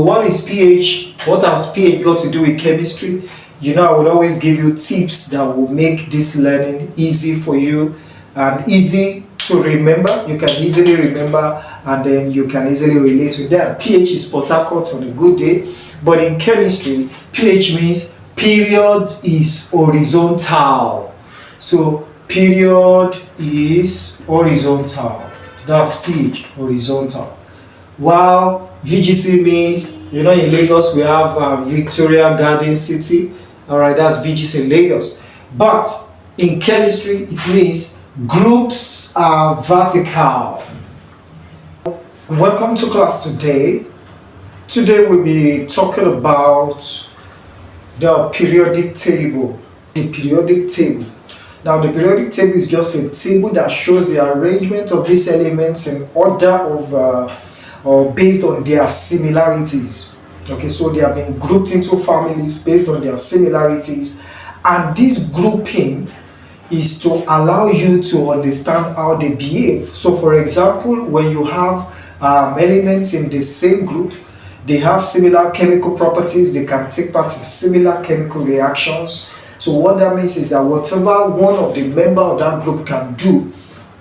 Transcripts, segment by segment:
What is pH? What has pH got to do with chemistry? You know, I would always give you tips that will make this learning easy for you and easy to remember. You can easily remember and then you can easily relate to them. pH is Port Harcourt on a good day, but in chemistry, pH means period is horizontal. So period is horizontal. That's pH, horizontal. While VGC means, you know, in Lagos we have Victoria Garden City. Alright, that's VGC in Lagos. But in chemistry, it means groups are vertical. Welcome to class today. Today we'll be talking about the periodic table. The periodic table. Now, the periodic table is just a table that shows the arrangement of these elements in order of or based on their similarities. Okay, so they have been grouped into families based on their similarities, and this grouping is to allow you to understand how they behave. So for example, when you have elements in the same group, they have similar chemical properties, they can take part in similar chemical reactions. So what that means is that whatever one of the member of that group can do,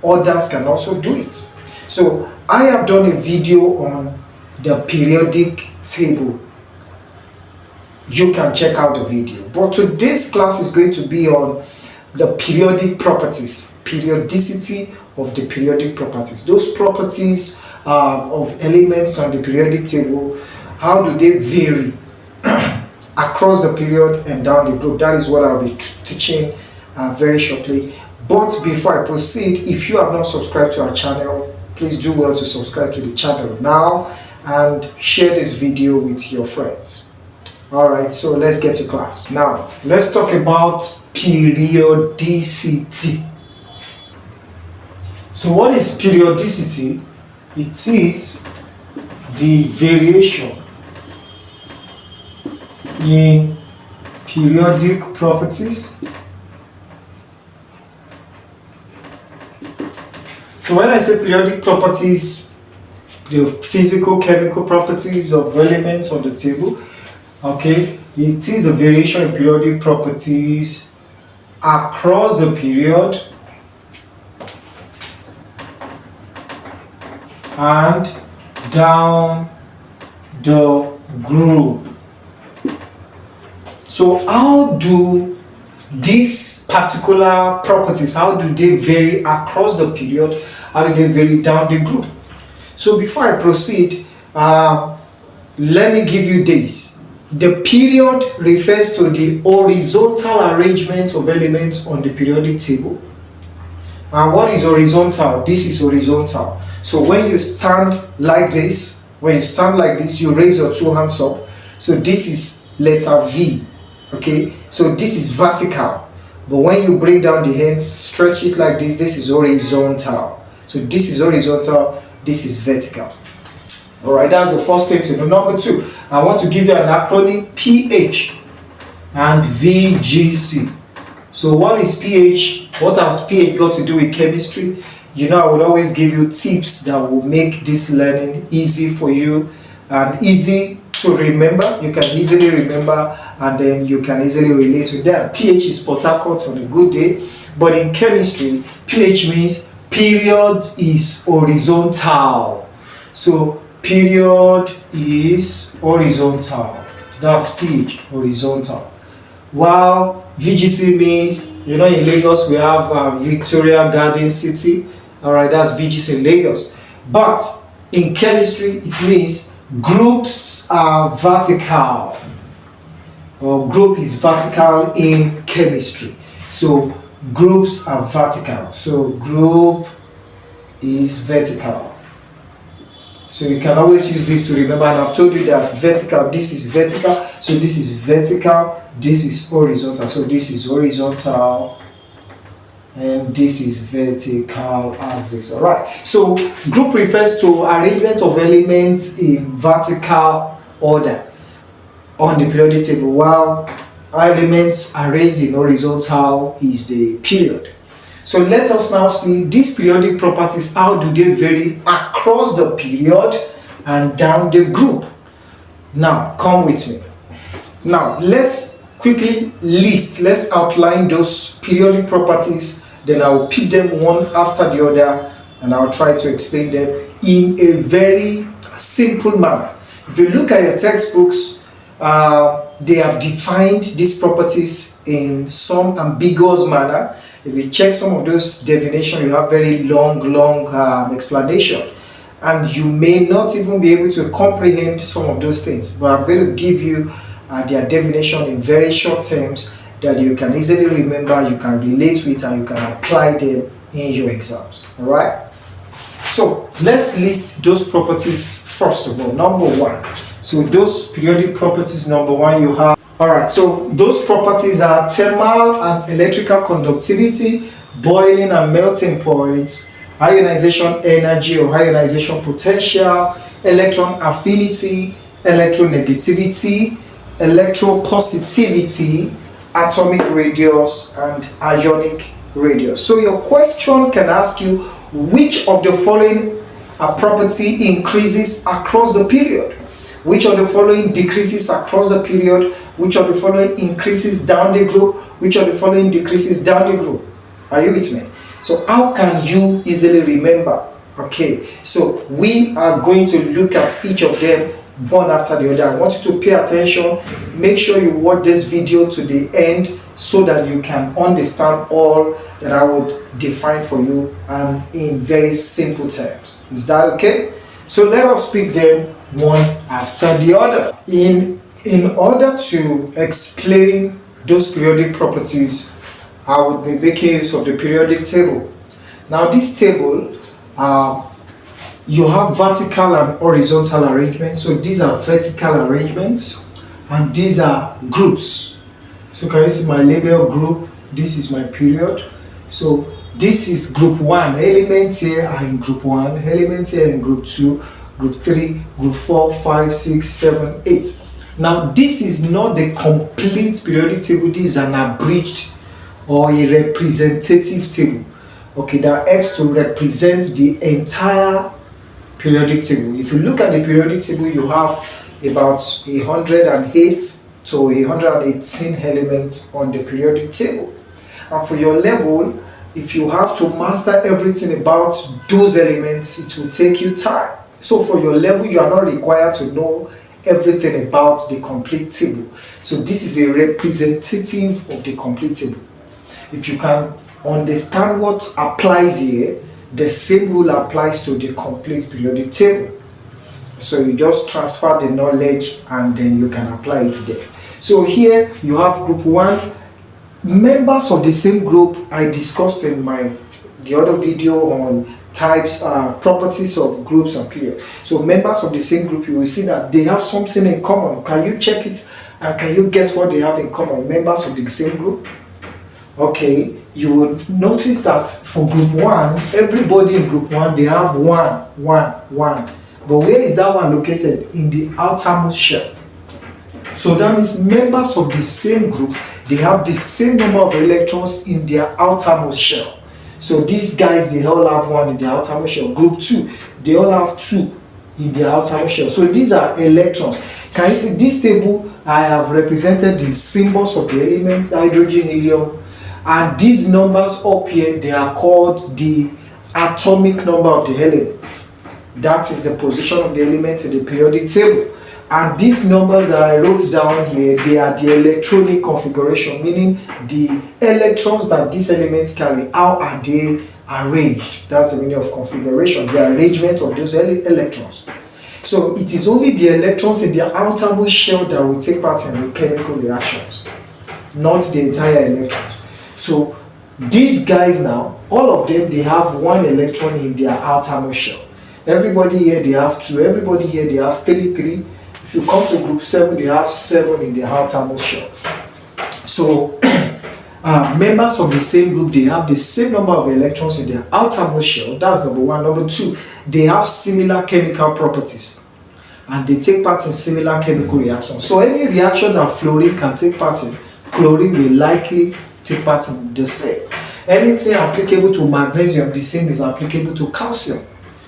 others can also do it. So I have done a video on the periodic table. You can check out the video. But today's class is going to be on the periodic properties, periodicity of the periodic properties. Those properties of elements on the periodic table, how do they vary across the period and down the group? That is what I'll be teaching very shortly. But before I proceed, if you have not subscribed to our channel, please do well to subscribe to the channel now and share this video with your friends. Alright, so let's get to class. Now, let's talk about periodicity. So what is periodicity? It is the variation in periodic properties. So when I say periodic properties, the physical chemical properties of elements on the table, okay, it is a variation in periodic properties across the period and down the group. So how do these particular properties, how do they vary across the period? How do they vary down the group? So before I proceed, let me give you this. The period refers to the horizontal arrangement of elements on the periodic table. And what is horizontal? This is horizontal. So when you stand like this, you raise your two hands up. So this is letter V. Okay, so this is vertical. But when you bring down the hands, stretch it like this, this is horizontal. So this is horizontal, this is vertical. Alright, that's the first thing to know. Number two, I want to give you an acronym, pH and VGC. So what is pH? What has pH got to do with chemistry? You know, I would always give you tips that will make this learning easy for you and easy to remember. You can easily remember and then you can easily relate to them. pH is Port Harcourt on a good day, but in chemistry, pH means period is horizontal. So period is horizontal. That's pH, horizontal. While VGC means, you know, in Lagos we have Victoria Garden City. Alright, that's VGC in Lagos. But in chemistry, it means groups are vertical. Or group is vertical in chemistry. So groups are vertical. So group is vertical. So you can always use this to remember, and I've told you that vertical, this is vertical, so this is vertical, this is horizontal, so this is horizontal and this is vertical axis. All right, so group refers to arrangement of elements in vertical order on the periodic table, while elements arranged in horizontal is the period. So let us now see these periodic properties. How do they vary across the period and down the group? Now, come with me. Now, let's quickly let's outline those periodic properties, then I'll pick them one after the other and I'll try to explain them in a very simple manner. If you look at your textbooks, they have defined these properties in some ambiguous manner. If you check some of those definitions, you have very long explanation, and you may not even be able to comprehend some of those things. But I'm going to give you their definition in very short terms that you can easily remember, you can relate with, and you can apply them in your exams. All right. So let's list those properties first of all. Number one. So those periodic properties, number one, you have. Alright, so those properties are thermal and electrical conductivity, boiling and melting points, ionization energy or ionization potential, electron affinity, electronegativity, electropositivity, atomic radius, and ionic radius. So your question can ask you, which of the following property increases across the period? Which of the following decreases across the period? Which of the following increases down the group? Which of the following decreases down the group? Are you with me? So how can you easily remember? Okay, so we are going to look at each of them one after the other. I want you to pay attention. Make sure you watch this video to the end so that you can understand all that I would define for you and in very simple terms. Is that okay? So let us pick them one after the other. In order to explain those periodic properties, I would be making use of the periodic table. Now this table, you have vertical and horizontal arrangements. So these are vertical arrangements and these are groups. So can you see my label group? This is my period. So this is group 1. Elements here are in group 1, elements here in group 2, group 3, group 4, 5, 6, 7, 8. Now this is not the complete periodic table. This is an abridged or a representative table, okay, that helps to represent the entire periodic table. If you look at the periodic table, you have about 108 to 118 elements on the periodic table. And for your level, if you have to master everything about those elements, it will take you time. So for your level, you are not required to know everything about the complete table. So this is a representative of the complete table. If you can understand what applies here, the same rule applies to the complete periodic table. So you just transfer the knowledge and then you can apply it there. So here you have group 1. Members of the same group I discussed in the other video on types, properties of groups and periods. So members of the same group, you will see that they have something in common. Can you check it and can you guess what they have in common? Members of the same group. Okay, you will notice that for group 1, everybody in group 1, they have 1, 1, 1. But where is that one located? In the outermost shell. So that means members of the same group, they have the same number of electrons in their outermost shell. So these guys, they all have 1 in their outermost shell. Group 2, they all have 2 in their outermost shell. So these are electrons. Can you see this table? I have represented the symbols of the elements, hydrogen, helium. And these numbers up here, they are called the atomic number of the element. That is the position of the element in the periodic table. And these numbers that I wrote down here, they are the electronic configuration, meaning the electrons that these elements carry. How are they arranged? That's the meaning of configuration, the arrangement of those electrons. So it is only the electrons in the outermost shell that will take part in the chemical reactions, not the entire electrons. So these guys now, all of them, they have 1 electron in their outermost shell. Everybody here, they have 2. Everybody here, they have 3, 3. If you come to group 7, they have 7 in their outermost shell. So members of the same group, they have the same number of electrons in their outermost shell. That's number 1. Number 2, they have similar chemical properties and they take part in similar chemical reactions. So any reaction that fluorine can take part in, chlorine will likely take part in the same. Anything applicable to magnesium, the same is applicable to calcium.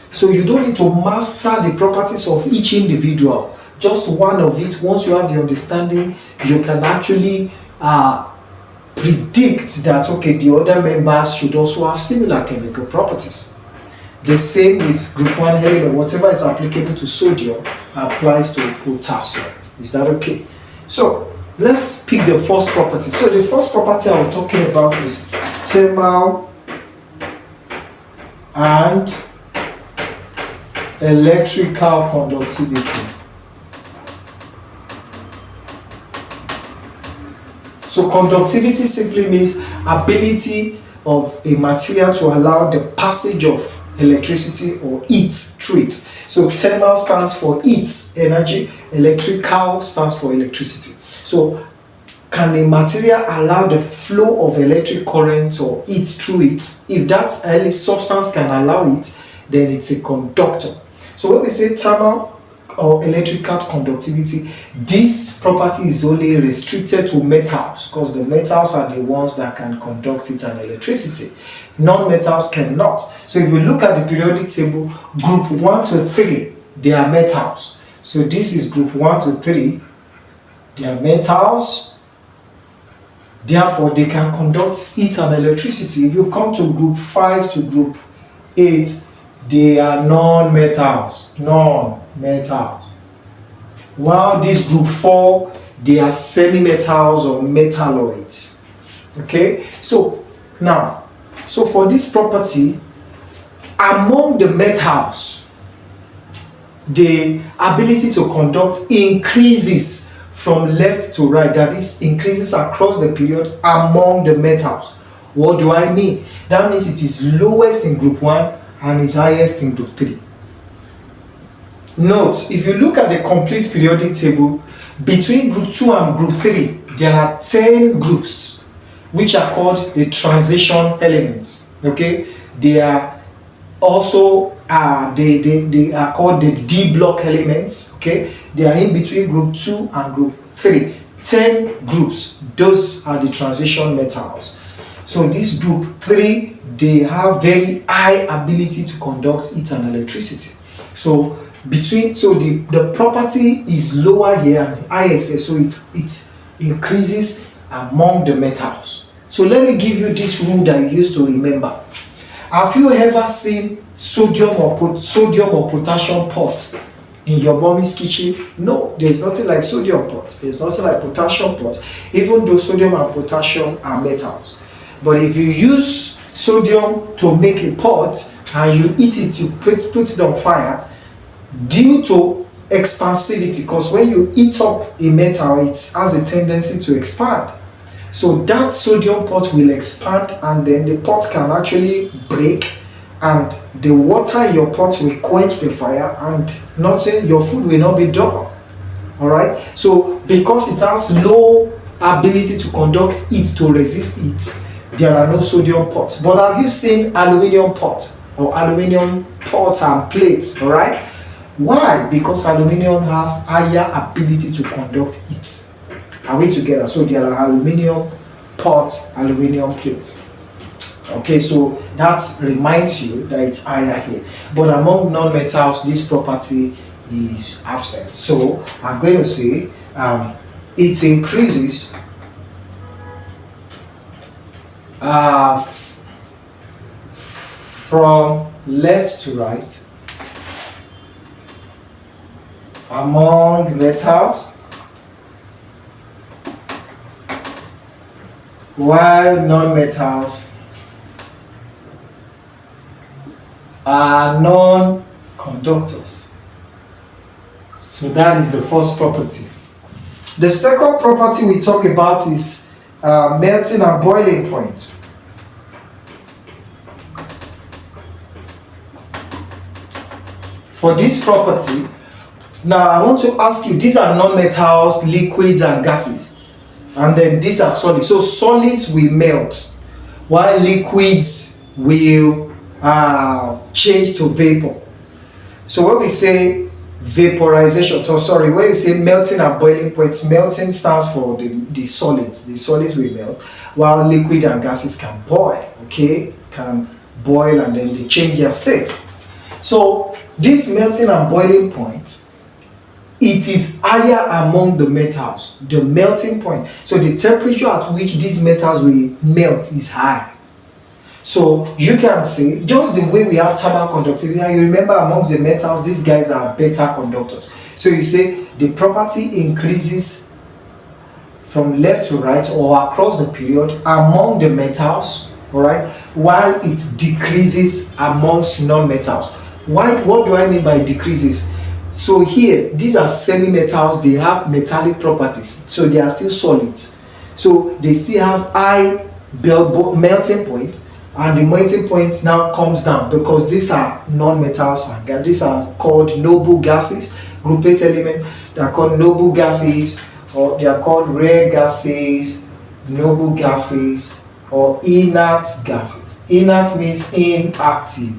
So you don't need to master the properties of each individual. just one of it, once you have the understanding, you can actually predict that, okay, the other members should also have similar chemical properties. The same with group 1 element, whatever is applicable to sodium applies to potassium. Is that okay? So let's pick the first property. So the first property I'm talking about is thermal and electrical conductivity. So conductivity simply means ability of a material to allow the passage of electricity or heat through it. So thermal stands for heat, energy, electrical stands for electricity. So can a material allow the flow of electric current or heat through it? If that any substance can allow it, then it's a conductor. So when we say thermal or electrical conductivity, this property is only restricted to metals, because the metals are the ones that can conduct it and electricity. Non-metals cannot. So if you look at the periodic table, group 1 to 3, they are metals. So this is group 1 to 3, they are metals, therefore they can conduct heat and electricity. If you come to group 5 to group 8, they are non-metals. While this group 4, they are semi-metals or metalloids. Okay, so now, so for this property, among the metals, the ability to conduct increases from left to right, that is, increases across the period among the metals. What do I mean? That means it is lowest in group 1 and is highest in group 3. Note, if you look at the complete periodic table, between group 2 and group 3, there are 10 groups, which are called the transition elements. Okay, they are also they are called the D block elements. Okay, they are in between group 2 and group 3. 10 groups, those are the transition metals. So this group 3, they have very high ability to conduct heat and electricity. So the property is lower here and the highest, so it increases among the metals. So let me give you this rule that you used to remember. Have you ever seen sodium or potassium pots in your mommy's kitchen? No, there's nothing like sodium pot. There's nothing like potassium pot, even though sodium and potassium are metals. But if you use sodium to make a pot and you heat it, you put it on fire, due to expansivity, because when you heat up a metal, it has a tendency to expand. So that sodium pot will expand, and then the pot can actually break, and the water in your pot will quench the fire, and your food will not be done. Alright, so because it has low ability to conduct heat, to resist heat, there are no sodium pots. But have you seen aluminium pots or aluminium pots and plates? Alright, why? Because aluminium has higher ability to conduct heat. Are we together? So there are aluminium pots, aluminium plates. Okay, so that reminds you that it's higher here. But among non-metals, this property is absent. So I'm going to say it increases from left to right among metals, while non-metals are non-conductors. So that is the first property. The second property we talk about is melting and boiling point. For this property, now I want to ask you, these are non-metals, liquids and gases, and then these are solids. So solids will melt, while liquids will change to vapor. So when we say vaporization, when we say melting and boiling points, melting stands for the solids. The solids will melt, while liquid and gases can boil. Okay, can boil and then they change their state. So this melting and boiling point it is higher among the metals, the melting point. So the temperature at which these metals will melt is high. So you can say, just the way we have thermal conductivity, and you remember amongst the metals, these guys are better conductors. So you say the property increases from left to right or across the period among the metals, all right, while it decreases amongst non-metals. Why? What do I mean by decreases? So here, these are semi-metals, they have metallic properties, so they are still solid. So they still have high melting point, and the melting point now comes down because these are non-metals, and these are called noble gases, group 8 element. They are called noble gases, or they are called rare gases, noble gases, or inert gases. Inert means inactive.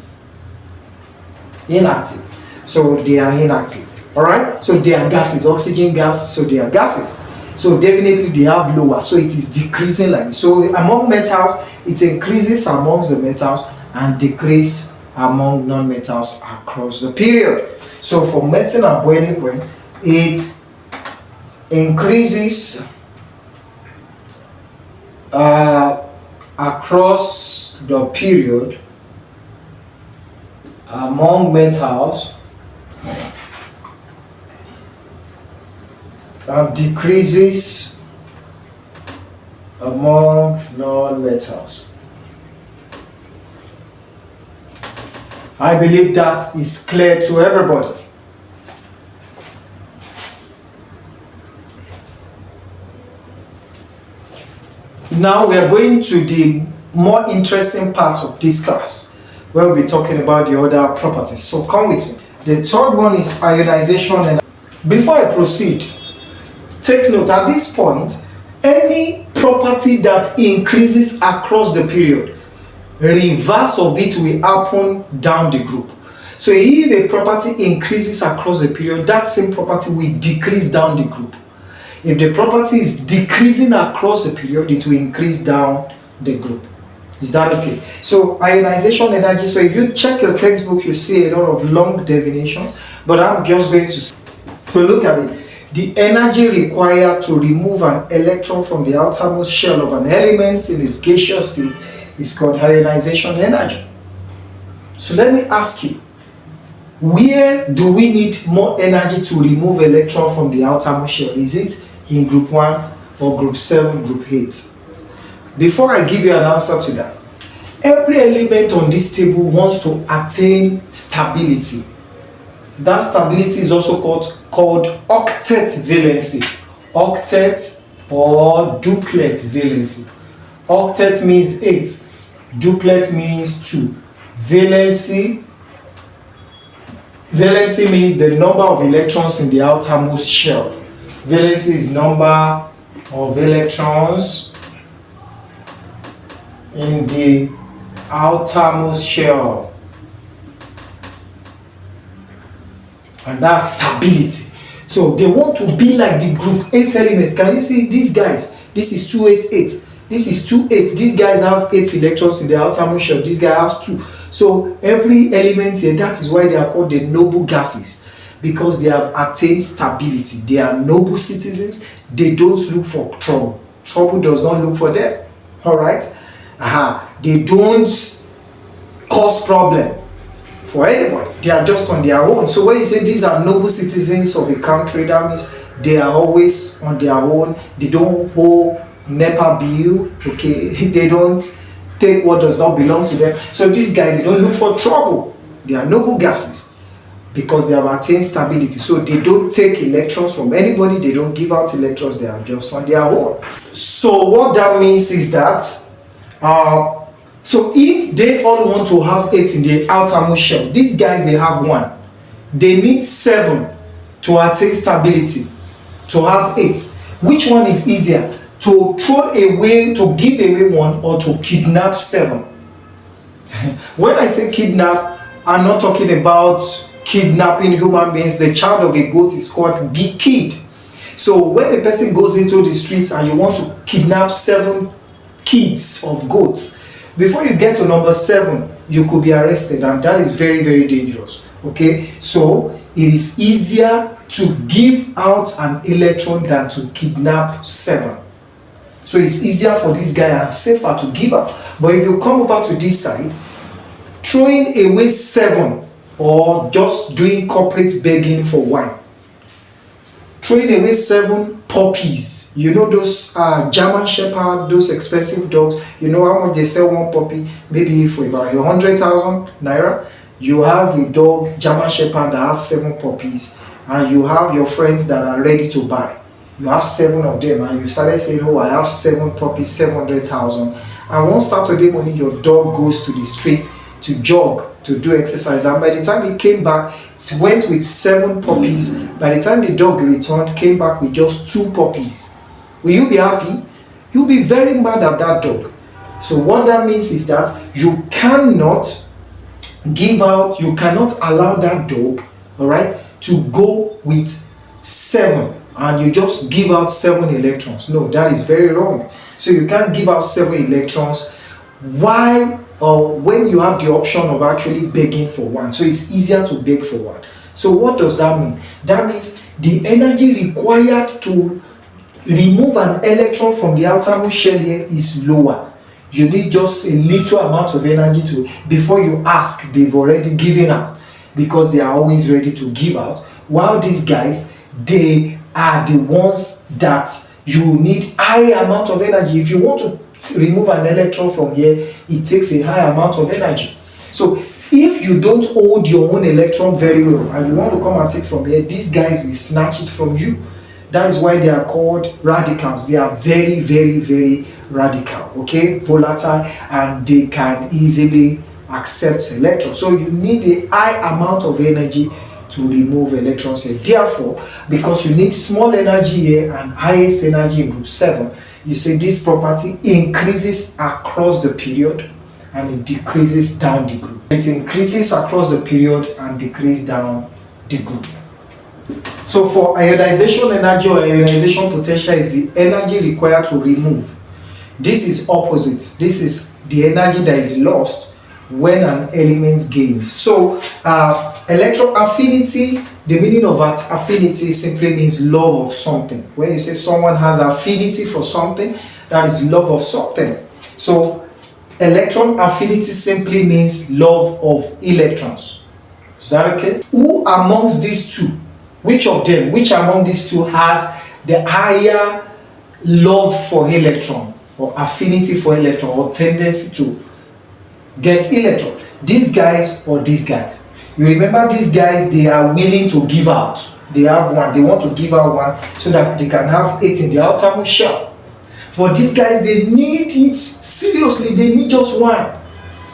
Inactive. So they are inactive. All right. So they are gases, oxygen gas. So they are gases. So definitely they have lower. So it is decreasing like this. So among metals, it increases amongst the metals and decreases among non-metals across the period. So for melting and boiling point, it increases across the period among metals and decreases among non-metals. I believe that is clear to everybody. Now we are going to the more interesting part of this class, where we'll be talking about the other properties. So come with me. The third one is ionization. And before I proceed, take note at this point, any property that increases across the period, reverse of it will happen down the group. So if a property increases across the period, that same property will decrease down the group. If the property is decreasing across the period, it will increase down the group. Is that okay? So ionization energy, so if you check your textbook, you see a lot of long definitions, but I'm just going to so look at it. The energy required to remove an electron from the outermost shell of an element in its gaseous state is called ionization energy. So let me ask you, where do we need more energy to remove electron from the outermost shell? Is it in group 1 or group 7, group 8? Before I give you an answer to that, every element on this table wants to attain stability. That stability is also called octet valency. Octet or duplet valency. Octet means 8, duplet means 2. Valency means the number of electrons in the outermost shell. Valency is number of electrons in the outermost shell, and that's stability. So they want to be like the group 8 elements. Can you see these guys? This is 288. This is 28. These guys have 8 electrons in the outermost shell. This guy has 2. So every element here, that is why they are called the noble gases, because they have attained stability. They are noble citizens. They don't look for trouble. Trouble does not look for them. All right. They don't cause problem for anybody. They are just on their own. So when you say these are noble citizens of a country, that means they are always on their own. They don't hold NEPA bill. Okay, they don't take what does not belong to them. So these guys, they don't look for trouble. They are noble gases because they have attained stability. So they don't take electrons from anybody. They don't give out electrons. They are just on their own. So what that means is that so if they all want to have 8 in the outermost shell, these guys, they have 1. They need 7 to attain stability, to have 8. Which one is easier? To throw away, to give away 1, or to kidnap 7? When I say kidnap, I'm not talking about kidnapping human beings. The child of a goat is called kid. So when a person goes into the streets and you want to kidnap 7 kids of goats, before you get to number 7, you could be arrested, and that is very, very dangerous. Okay, so it is easier to give out an electron than to kidnap 7. So it's easier for this guy and safer to give up. But if you come over to this side, throwing away 7 or just doing corporate begging for 1, throwing away 7 puppies, you know those German Shepherd, those expensive dogs, you know how much they sell one puppy, maybe for about 100,000 naira. You have a dog, German Shepherd, that has 7 puppies, and you have your friends that are ready to buy. You have 7 of them, and you started saying, oh, I have 7 puppies, 700,000. And one Saturday morning, your dog goes to the street to jog, to do exercise, and by the time he came back, it went with 7 puppies. By the time the dog returned, came back with just 2 puppies. Will you be happy? You'll be very mad at that dog. So what that means is that you cannot give out, you cannot allow that dog, all right, to go with 7 and you just give out 7 electrons. No, that is very wrong. So you can't give out 7 electrons while or when you have the option of actually begging for 1. So it's easier to beg for 1. So what does that mean? That means the energy required to remove an electron from the outermost shell here is lower. You need just a little amount of energy to, before you ask, they've already given out, because they are always ready to give out. While these guys, they are the ones that you need high amount of energy. If you want to remove an electron from here, it takes a high amount of energy. So if you don't hold your own electron very well and you want to come and take from here, these guys will snatch it from you. That is why they are called radicals. They are very, very, very radical, okay, volatile, and they can easily accept electrons. So you need a high amount of energy to remove electrons here. Therefore, because you need small energy here and highest energy in group 7, you see this property increases across the period and it decreases down the group. It increases across the period and decreases down the group. So for ionization energy or ionization potential is the energy required to remove. This is opposite. This is the energy that is lost when an element gains. So electron affinity, the meaning of that affinity simply means love of something. When you say someone has affinity for something, that is love of something. So electron affinity simply means love of electrons. Is that okay? Who amongst these two, which among these two has the higher love for electron or affinity for electron or tendency to get electron? These guys or these guys? You remember these guys, they are willing to give out. They have 1, they want to give out 1 so that they can have 8 in the outermost shell. But these guys, they need it seriously, they need just 1.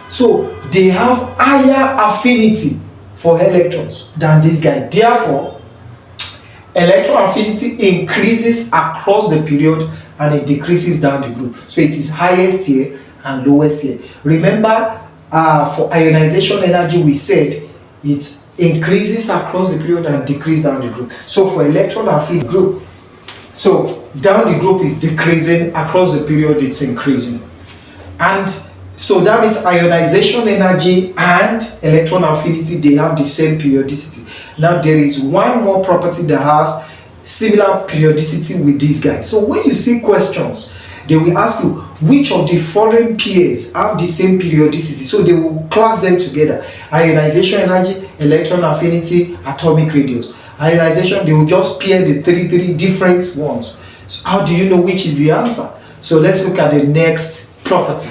So they have higher affinity for electrons than this guy. Therefore, electron affinity increases across the period and it decreases down the group. So it is highest here and lowest here. Remember, for ionization energy, we said it increases across the period and decreases down the group. So for electron affinity group, so down the group is decreasing, across the period it's increasing. And so that means ionization energy and electron affinity, they have the same periodicity. Now there is one more property that has similar periodicity with these guys. So when you see questions, they will ask you which of the following pairs have the same periodicity. So they will class them together: ionization energy, electron affinity, atomic radius. Ionization, they will just pair the three different ones. So how do you know which is the answer? So let's look at the next property.